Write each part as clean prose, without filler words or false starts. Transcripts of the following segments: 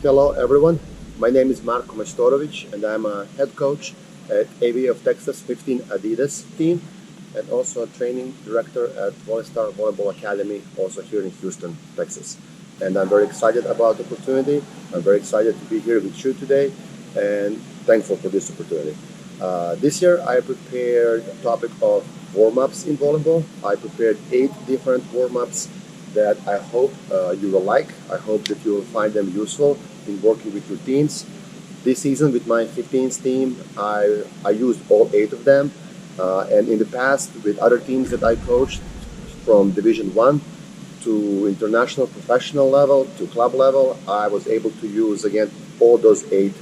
Hello, everyone. My name is Marko Mestorovic, and I'm a head coach at AV of Texas 15 Adidas team, and also a training director at Volleystar Volleyball Academy, also here in Houston, Texas. And I'm very excited about the opportunity. I'm very excited to be here with you today, and thankful for this opportunity. This year, I prepared a topic of warm-ups in volleyball. I prepared 8 different warm-ups that I hope you will like. I hope that you will find them useful in working with your teams. This season with my 15th team, I used all 8 of them. And in the past with other teams that I coached from Division 1 to international professional level to club level, I was able to use again all those 8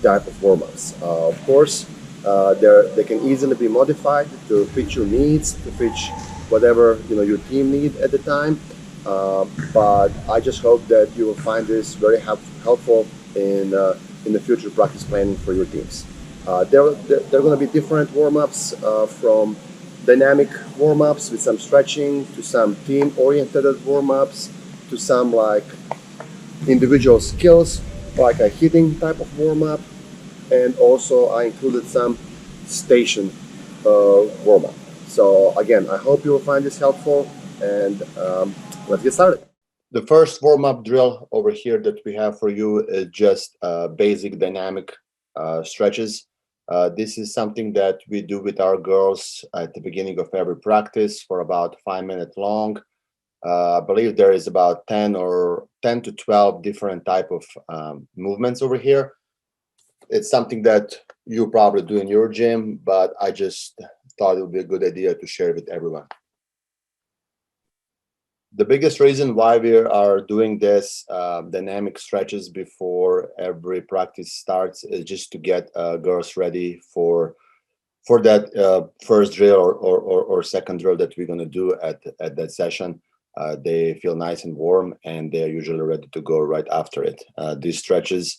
type of warm-ups. Of course, they can easily be modified to fit your needs, to fit whatever your team need at the time. But I just hope that you will find this very helpful in the future practice planning for your teams. There are going to be different warm-ups from dynamic warm-ups with some stretching to some team-oriented warm-ups to some like individual skills like a hitting type of warm-up, and also I included some station warm-up. So again, I hope you will find this helpful, and let's get started. The first warm-up drill over here that we have for you is just basic dynamic stretches. This is something that we do with our girls at the beginning of every practice for about 5 minutes long. I believe there is about 10 to 12 different type of movements over here. It's something that you probably do in your gym, but I just thought it would be a good idea to share with everyone. The biggest reason why we are doing this dynamic stretches before every practice starts is just to get girls ready for that first drill or second drill that we're going to do at that session. They feel nice and warm, and they're usually ready to go right after it. These stretches,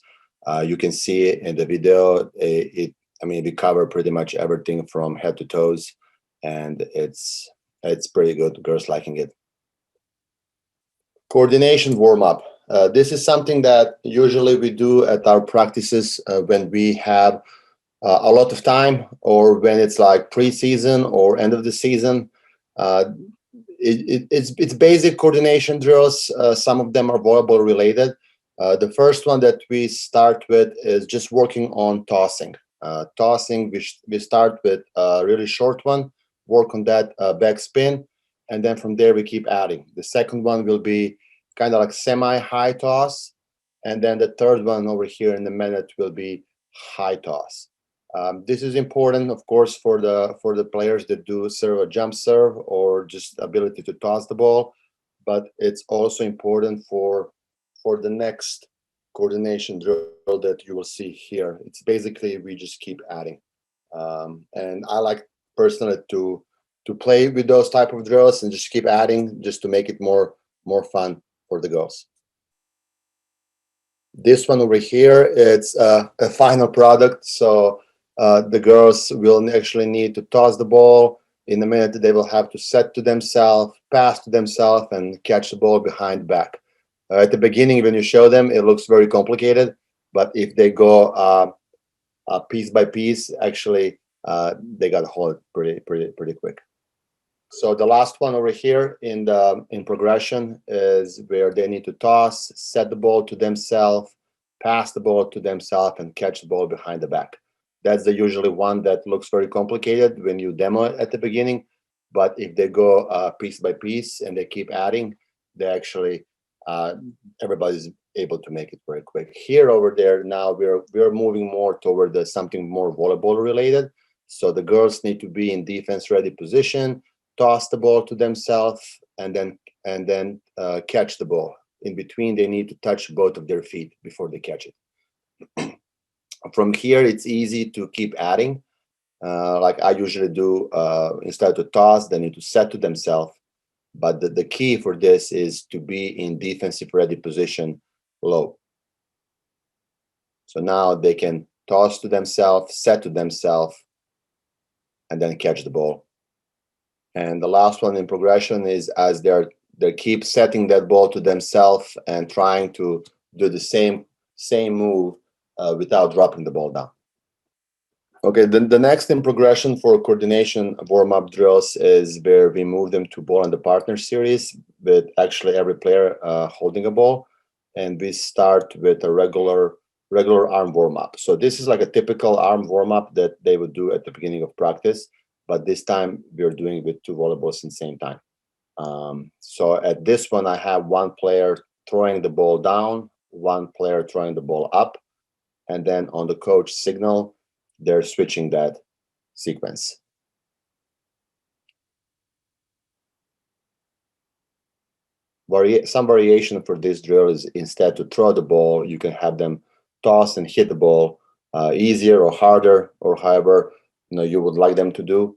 you can see in the video, we cover pretty much everything from head to toes, and it's pretty good. Girls liking it. Coordination warm-up. This is something that usually we do at our practices when we have a lot of time, or when it's like pre-season or end of the season. It's basic coordination drills. Some of them are volleyball related. The first one that we start with is just working on tossing. Tossing, we start with a really short one, work on that back spin, and then from there we keep adding. The second one will be kind of like semi-high toss, and then the third one over here in the minute will be high toss. This is important, of course, for the players that do serve a jump serve or just ability to toss the ball, but it's also important for the next coordination drill that you will see here. It's basically we just keep adding, and I like personally to play with those type of drills and just keep adding, just to make it more fun for the girls. This one over here, it's a final product, so the girls will actually need to toss the ball. In a minute, they will have to set to themselves, pass to themselves, and catch the ball behind back. At the beginning, when you show them, it looks very complicated, but if they go piece by piece, actually, they got to hold it pretty quick. So the last one over here in progression is where they need to toss, set the ball to themselves, pass the ball to themselves, and catch the ball behind the back. That's the usually one that looks very complicated when you demo it at the beginning. But if they go piece by piece and they keep adding, they actually everybody's able to make it very quick. Here over there now we're moving more toward something more volleyball related. So the girls need to be in defense ready position, toss the ball to themselves, and then catch the ball. In between, they need to touch both of their feet before they catch it. From here, it's easy to keep adding. Like I usually do, instead of toss, they need to set to themselves. But the key for this is to be in defensive ready position low. So now they can toss to themselves, set to themselves, and then catch the ball. And the last one in progression is as they keep setting that ball to themselves and trying to do the same same move without dropping the ball down. Okay, then the next in progression for coordination warm-up drills is where we move them to ball in the partner series with actually every player holding a ball, and we start with a regular arm warm-up. So this is like a typical arm warm-up that they would do at the beginning of practice, but this time we're doing it with two volleyballs at the same time. So at this one, I have one player throwing the ball down, one player throwing the ball up, and then on the coach signal, they're switching that sequence. Some variation for this drill is instead to throw the ball, you can have them toss and hit the ball easier or harder, or however you would like them to do.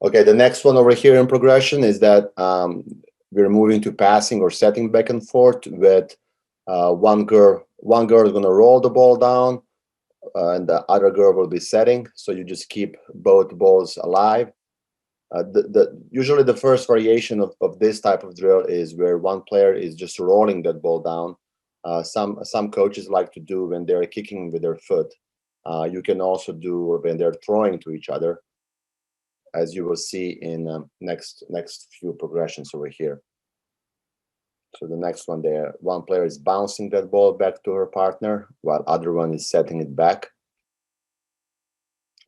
Okay, the next one over here in progression is that we're moving to passing or setting back and forth with one girl. One girl is going to roll the ball down, and the other girl will be setting. So you just keep both balls alive. Usually the first variation of this type of drill is where one player is just rolling that ball down. Some coaches like to do when they're kicking with their foot. You can also do when they're throwing to each other, as you will see in next few progressions over here. So the next one there, one player is bouncing that ball back to her partner, while other one is setting it back.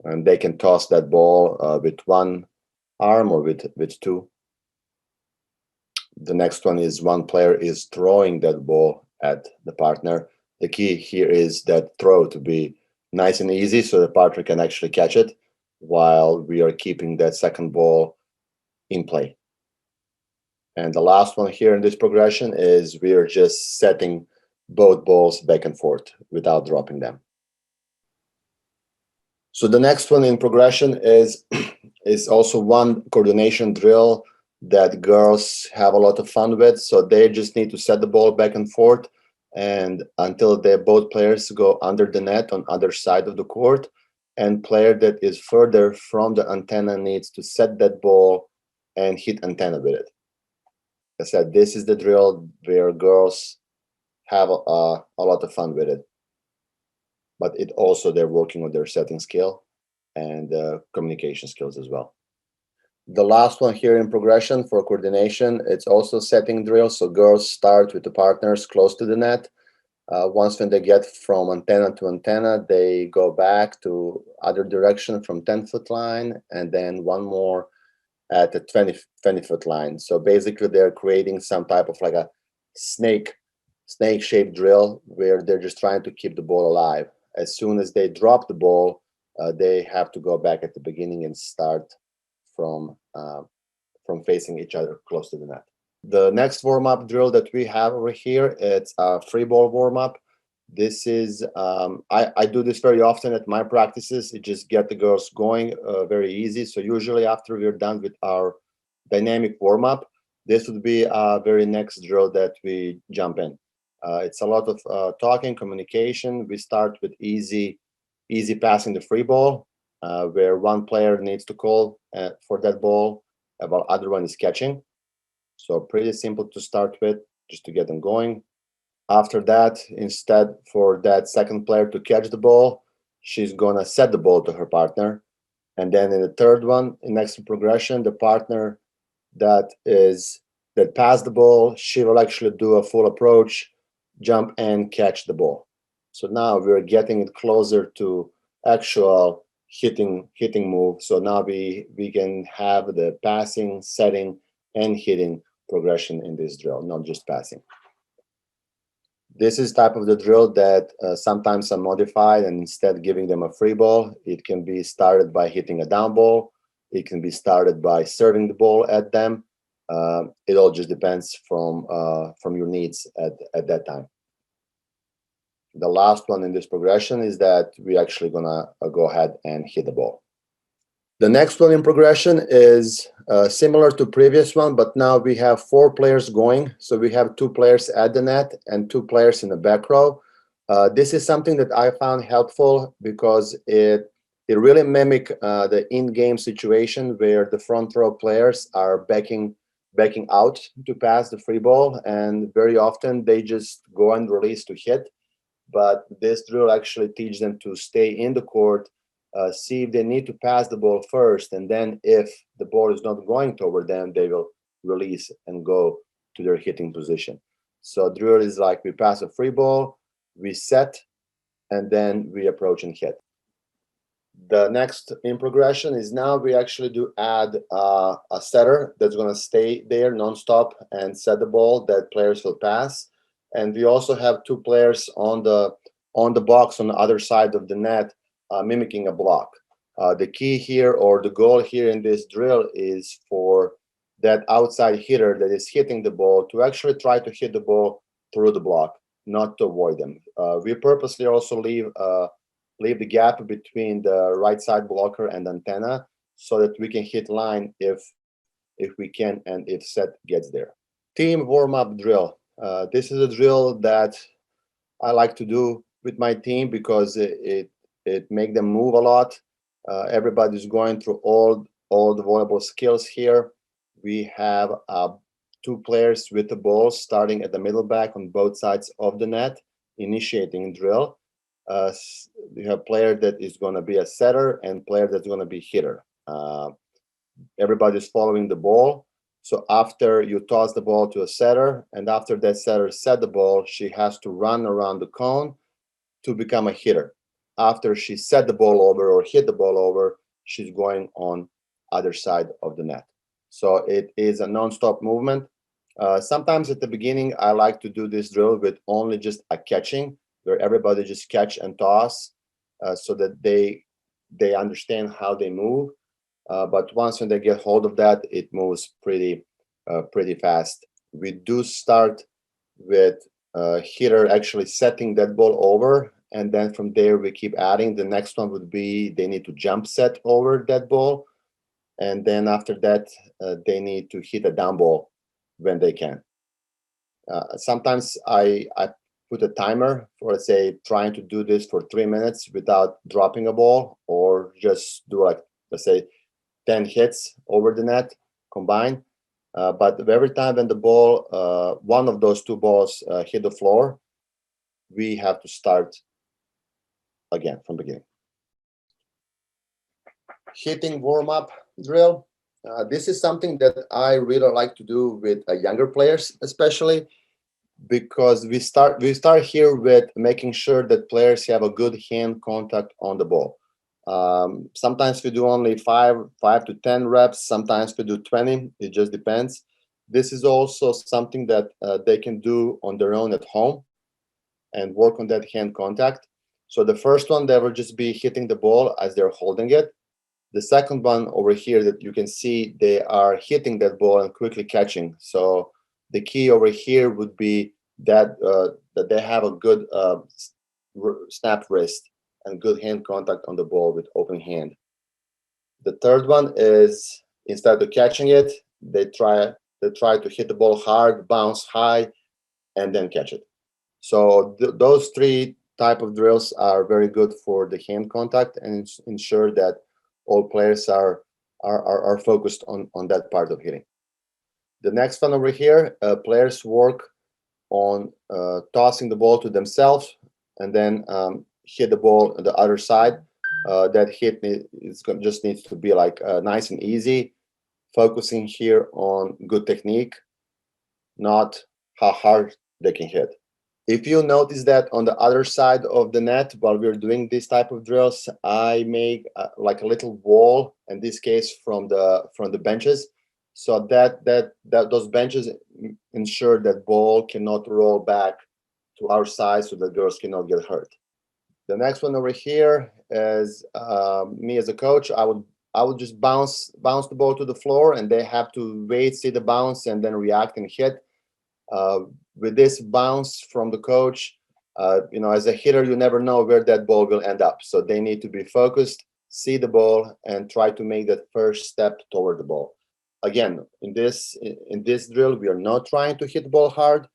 And they can toss that ball with one arm or with two. The next one is one player is throwing that ball at the partner. The key here is that throw to be nice and easy so the partner can actually catch it while we are keeping that second ball in play. And the last one here in this progression is we are just setting both balls back and forth without dropping them. So the next one in progression is also one coordination drill that girls have a lot of fun with. So they just need to set the ball back and forth, and until both players go under the net on other side of the court, and player that is further from the antenna needs to set that ball and hit antenna with it. I said, this is the drill where girls have a lot of fun with it. But it also, they're working on their setting skill and communication skills as well. The last one here in progression for coordination, it's also setting drill. So girls start with the partners close to the net. Once when they get from antenna to antenna, they go back to other direction from 10-foot line, and then one more at the 20-foot line. So basically they're creating some type of like a snake-shaped drill where they're just trying to keep the ball alive. As soon as they drop the ball, they have to go back at the beginning and start from facing each other close to the net. The next warm-up drill that we have over here, it's a free ball warm-up. This is, I do this very often at my practices. It just get the girls going very easy. So usually after we're done with our dynamic warm-up, this would be a very next drill that we jump in. It's a lot of talking, communication. We start with easy passing the free ball, where one player needs to call for that ball, while other one is catching. So pretty simple to start with, just to get them going. After that, instead for that second player to catch the ball, she's gonna set the ball to her partner. And then in the third one, in next progression, the partner that passed the ball, she will actually do a full approach, jump and catch the ball. So now we're getting it closer to actual hitting move. So now we can have the passing, setting, and hitting progression in this drill, not just passing. This is type of the drill that sometimes are modified, and instead giving them a free ball, it can be started by hitting a down ball. It can be started by serving the ball at them. It all just depends from your needs at that time. The last one in this progression is that we're actually gonna go ahead and hit the ball. The next one in progression is similar to previous one, but now we have 4 players going. So we have 2 players at the net and 2 players in the back row. This is something that I found helpful because it really mimic the in-game situation where the front row players are backing backing out to pass the free ball, and very often they just go and release to hit. But this drill actually teaches them to stay in the court, see if they need to pass the ball first, and then if the ball is not going toward them, they will release and go to their hitting position. So drill is like we pass a free ball, we set, and then we approach and hit. The next in progression is now we actually do add a setter that's going to stay there nonstop and set the ball that players will pass. And we also have two players on the box on the other side of the net, mimicking a block. The key here, or the goal here in this drill, is for that outside hitter that is hitting the ball to actually try to hit the ball through the block, not to avoid them. We purposely also leave the gap between the right side blocker and antenna so that we can hit line if we can and if set gets there. Team warm-up drill. This is a drill that I like to do with my team because it make them move a lot. Everybody's going through all the volleyball skills here. We have two players with the ball starting at the middle back on both sides of the net, initiating drill. You have player that is going to be a setter and player that's going to be hitter. Everybody's following the ball. So after you toss the ball to a setter, and after that setter set the ball, she has to run around the cone to become a hitter. After she set the ball over or hit the ball over, she's going on other side of the net. So it is a non-stop movement. Sometimes at the beginning, I like to do this drill with only just a catching, where everybody just catch and toss, so that they understand how they move. But once when they get hold of that, it moves pretty fast. We do start with hitter actually setting that ball over, and then from there we keep adding. The next one would be they need to jump set over that ball, and then after that they need to hit a down ball when they can. Sometimes I put a timer for, let's say, trying to do this for 3 minutes without dropping a ball, or just do like, let's say, 10 hits over the net combined. But every time when the ball, one of those two balls hit the floor, we have to start again from beginning. Hitting warm-up drill. This is something that I really like to do with younger players, especially because we start here with making sure that players have a good hand contact on the ball. Sometimes we do only 5 to 10 reps. Sometimes we do 20. It just depends. This is also something that they can do on their own at home and work on that hand contact. So the first one, they will just be hitting the ball as they're holding it. The second one over here that you can see, they are hitting that ball and quickly catching. So the key over here would be that that they have a good snap wrist and good hand contact on the ball with open hand. The third one is, instead of catching it, they try to hit the ball hard, bounce high, and then catch it. So those three type of drills are very good for the hand contact and ensure that all players are focused on that part of hitting. The next one over here, players work on tossing the ball to themselves and then hit the ball on the other side. That hit just needs to be like nice and easy, focusing here on good technique, not how hard they can hit. If you notice that on the other side of the net, while we're doing this type of drills, I make like a little wall, in this case from the benches, so that those benches ensure that ball cannot roll back to our side, so the girls cannot get hurt. The next one over here is me as a coach. I would just bounce the ball to the floor, and they have to wait, see the bounce, and then react and hit. With this bounce from the coach, as a hitter, you never know where that ball will end up. So they need to be focused, see the ball, and try to make that first step toward the ball. Again, in this drill, we are not trying to hit the ball hard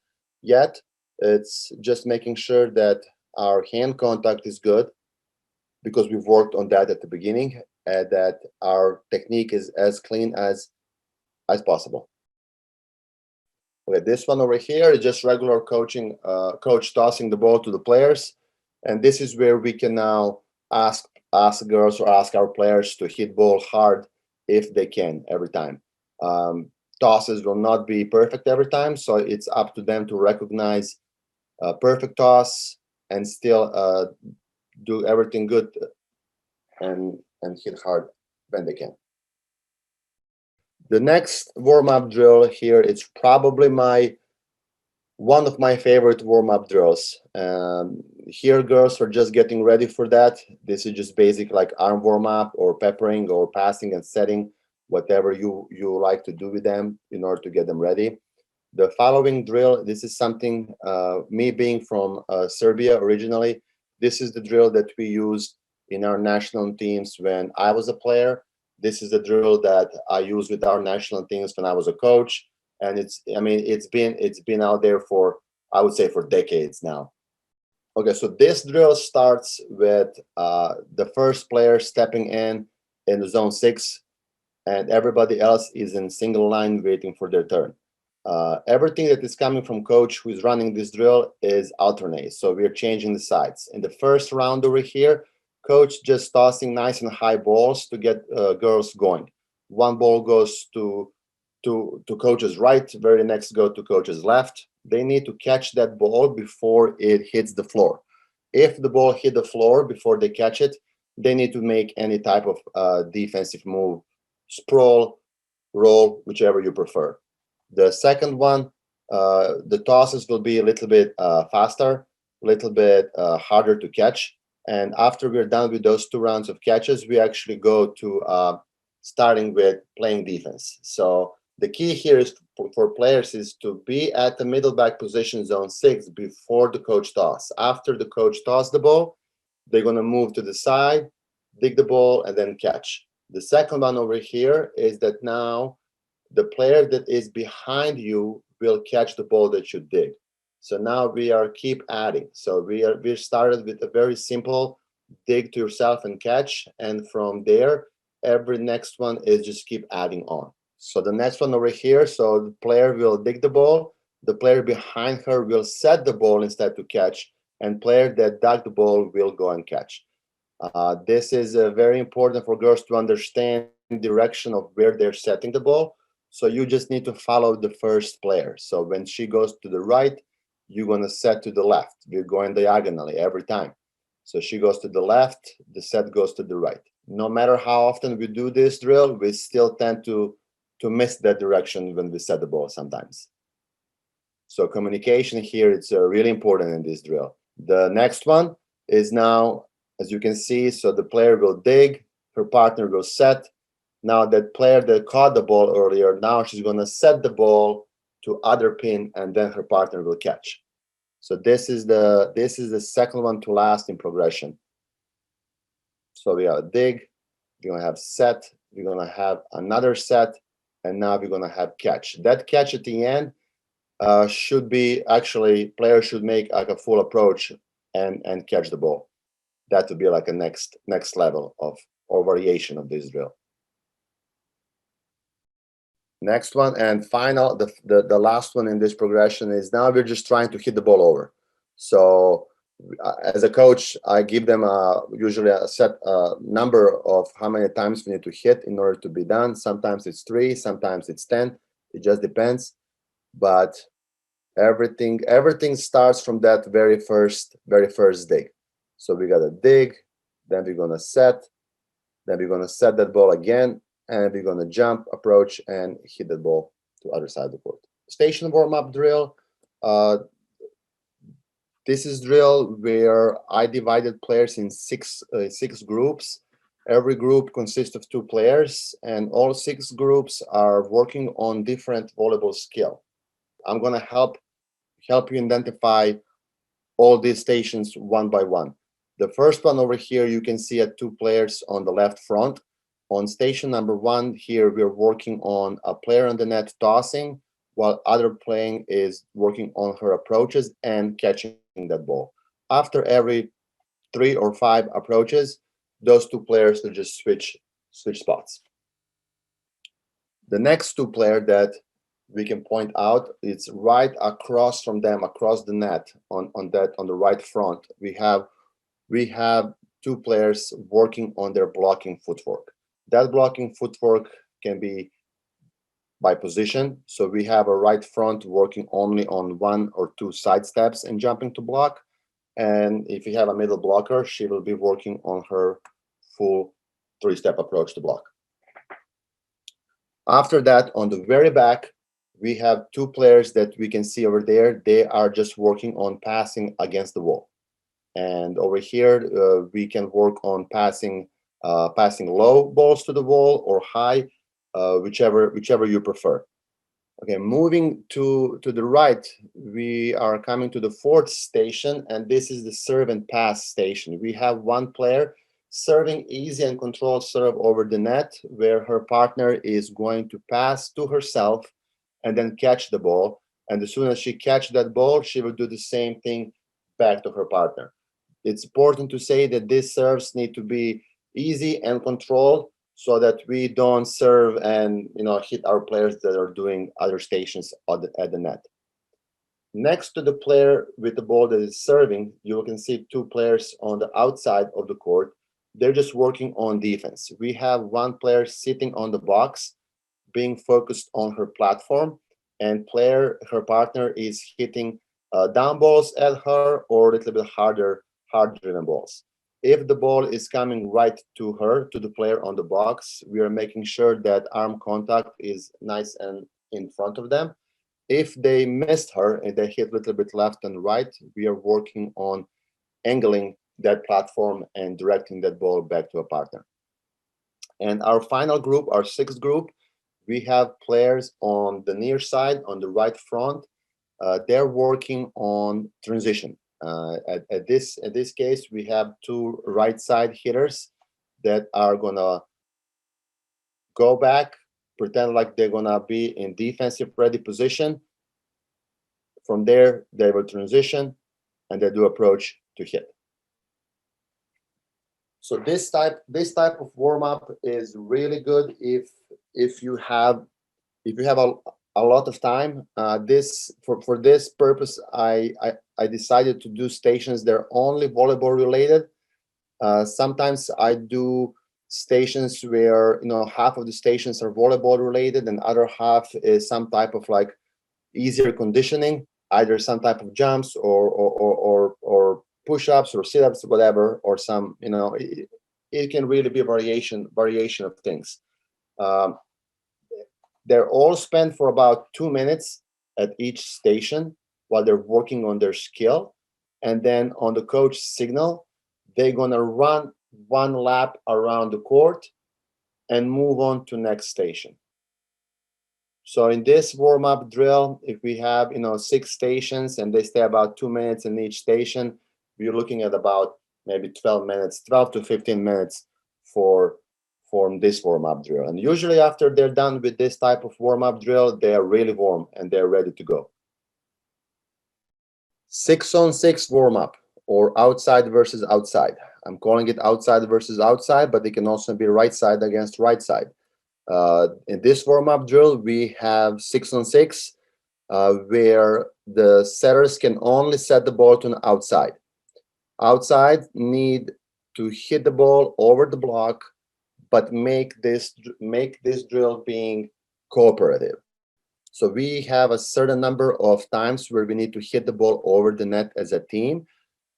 yet. It's just making sure that our hand contact is good, because we've worked on that at the beginning, and that our technique is as clean as possible. Okay, this one over here is just regular coaching, coach tossing the ball to the players. And this is where we can now ask girls or ask our players to hit ball hard if they can every time. Um, Tosses will not be perfect every time, so it's up to them to recognize a perfect toss and still do everything good and hit hard when they can. The next warm-up drill here, it's probably one of my favorite warm-up drills. Here girls are just getting ready for that. This is just basic like arm warm-up or peppering or passing and setting, whatever you like to do with them in order to get them ready. The following drill, this is something, me being from Serbia originally, this is the drill that we used in our national teams when I was a player. This is the drill that I use with our national teams when I was a coach. And it's been out there for, I would say, for decades now. Okay, so this drill starts with the first player stepping in the zone 6, and everybody else is in single line waiting for their turn. Everything that is coming from coach who is running this drill is alternate. So we're changing the sides. In the first round over here, coach just tossing nice and high balls to get girls going. One ball goes to coach's right, very next go to coach's left. They need to catch that ball before it hits the floor. If the ball hit the floor before they catch it, they need to make any type of defensive move, sprawl, roll, whichever you prefer. The second one, the tosses will be a little bit faster, a little bit harder to catch. And after we're done with those 2 rounds of catches, we actually go to starting with playing defense. So the key here is for players is to be at the middle back position, zone 6, before the coach toss. After the coach toss the ball, they're going to move to the side, dig the ball, and then catch. The second one over here is that now the player that is behind you will catch the ball that you dig. So now we are keep adding. So we started with a very simple dig to yourself and catch, and from there every next one is just keep adding on. So the next one over here, so the player will dig the ball, the player behind her will set the ball instead to catch, and player that dug the ball will go and catch. This is very important for girls to understand direction of where they're setting the ball. So you just need to follow the first player. So when she goes to the right, you're going to set to the left. You're going diagonally every time. So she goes to the left, the set goes to the right. No matter how often we do this drill, we still tend to miss that direction when we set the ball sometimes. So communication here, it's really important in this drill. The next one is now, as you can see, so the player will dig, her partner will set. Now that player that caught the ball earlier, now she's going to set the ball to other pin, and then her partner will catch. So this is the second one to last in progression. So we have dig, we're going to have set, we're going to have another set, and now we're going to have catch. That catch at the end should be actually, player should make like a full approach and catch the ball. That would be like a next level of or variation of this drill. Next one and final, the last one in this progression is now we're just trying to hit the ball over. So as a coach, I give them usually a set number of how many times we need to hit in order to be done. Sometimes it's 3, sometimes it's 10. It just depends. But everything starts from that very first dig. So we got to dig, then we're gonna set, then we're gonna set that ball again, and we're gonna jump, approach, and hit the ball to other side of the court. Station warm-up drill. This is drill where I divided players in six groups. Every group consists of 2 players, and all 6 groups are working on different volleyball skill. I'm gonna help you identify all these stations one by one. The first one over here, you can see 2 players on the left front. On station number 1 here, we're working on a player on the net tossing, while other playing is working on her approaches and catching that ball. After every 3 or 5 approaches, those 2 players will just switch spots. The next 2 players that we can point out it's right across from them, across the net, on the right front. We have two players working on their blocking footwork. That blocking footwork can be by position. So we have a right front working only on one or two side steps and jumping to block. And if you have a middle blocker, she will be working on her full three-step approach to block. After that, on the very back, we have two players that we can see over there. They are just working on passing against the wall. And over here, we can work on passing low balls to the wall or high, whichever you prefer. Okay, moving to the right, we are coming to the fourth station, and this is the serve and pass station. We have one player serving easy and controlled serve over the net, where her partner is going to pass to herself and then catch the ball. And as soon as she catches that ball, she will do the same thing back to her partner. It's important to say that these serves need to be easy and controlled, so that we don't serve and hit our players that are doing other stations at the net. Next to the player with the ball that is serving, you can see two players on the outside of the court. They're just working on defense. We have one player sitting on the box, being focused on her platform, and her partner is hitting down balls at her or a little bit hard-driven balls. If the ball is coming right to her, to the player on the box, we are making sure that arm contact is nice and in front of them. If they missed her and they hit a little bit left and right, we are working on angling that platform and directing that ball back to a partner. And our final group, our sixth group, we have players on the near side, on the right front. They're working on transition. At this case, we have two right side hitters that are gonna go back, pretend like they're gonna be in defensive ready position. From there, they will transition and they do approach to hit. So this type of warm up is really good if you have a lot of time. For this purpose, I decided to do stations that are only volleyball related. Sometimes I do stations where half of the stations are volleyball related and other half is some type of like easier conditioning, either some type of jumps or push-ups or sit-ups, whatever, or some it can really be a variation of things. They're all spent for about 2 minutes at each station while they're working on their skill. And then on the coach signal, they're gonna run one lap around the court and move on to next station. So in this warm-up drill, if we have 6 stations and they stay about 2 minutes in each station, we're looking at about maybe 12 to 15 minutes for this warm-up drill. And usually after they're done with this type of warm-up drill, they are really warm and they're ready to go. 6-on-6 warm-up, or outside versus outside. I'm calling it outside versus outside, but it can also be right side against right side. In this warm-up drill, we have 6-on-6, where the setters can only set the ball to the outside. Outside need to hit the ball over the block, but make this drill being cooperative. So we have a certain number of times where we need to hit the ball over the net as a team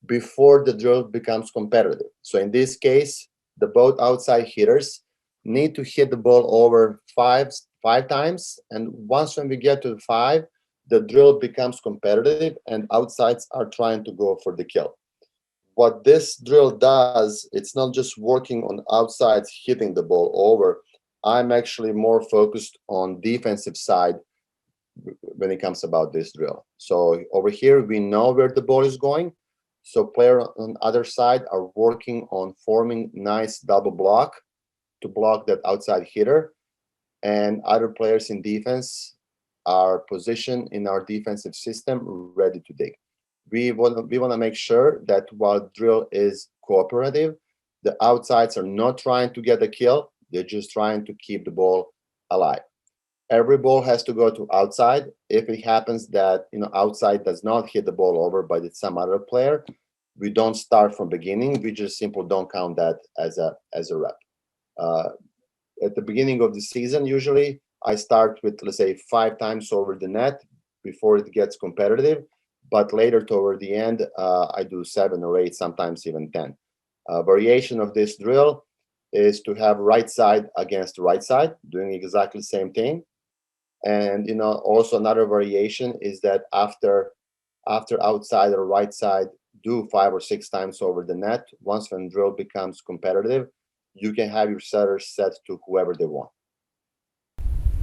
before the drill becomes competitive. So in this case, the both outside hitters need to hit the ball over five times, and once when we get to 5, the drill becomes competitive and outsides are trying to go for the kill. What this drill does, it's not just working on outsides hitting the ball over. I'm actually more focused on defensive side when it comes about this drill. So over here, we know where the ball is going. So player on the other side are working on forming nice double block to block that outside hitter. And other players in defense are positioned in our defensive system ready to dig. We want to make sure that while drill is cooperative, the outsides are not trying to get a kill. They're just trying to keep the ball alive. Every ball has to go to outside. If it happens that outside does not hit the ball over, but it's some other player, we don't start from beginning. We just simply don't count that as a rep. Uh, at the beginning of the season, usually I start with, let's say, 5 times over the net before it gets competitive. But later toward the end, I do 7 or 8, sometimes even 10. Variation of this drill is to have right side against right side, doing exactly the same thing. And also another variation is that after outside or right side, do 5 or 6 times over the net. Once when drill becomes competitive, you can have your setters set to whoever they want.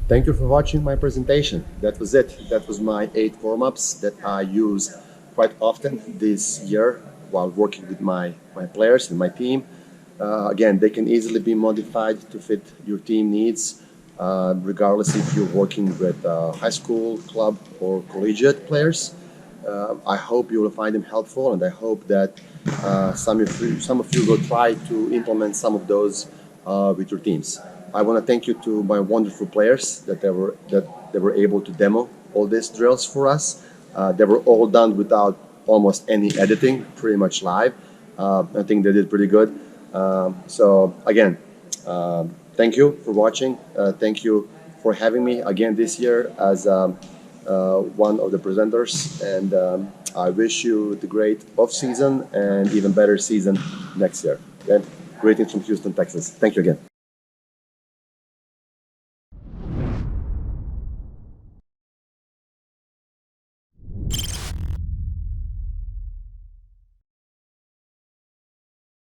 Thank you for watching my presentation. That was it. That was my 8 warm-ups that I use quite often this year while working with my players and my team. Again, they can easily be modified to fit your team needs, regardless if you're working with high school, club, or collegiate players. I hope you will find them helpful, and I hope that some of you will try to implement some of those with your teams. I want to thank you to my wonderful players that they were able to demo all these drills for us. They were all done without almost any editing, pretty much live. I think they did pretty good. So again, thank you for watching. Thank you for having me again this year as one of the presenters, and I wish you the great off season and even better season next year. Okay? Greetings from Houston, Texas. Thank you again.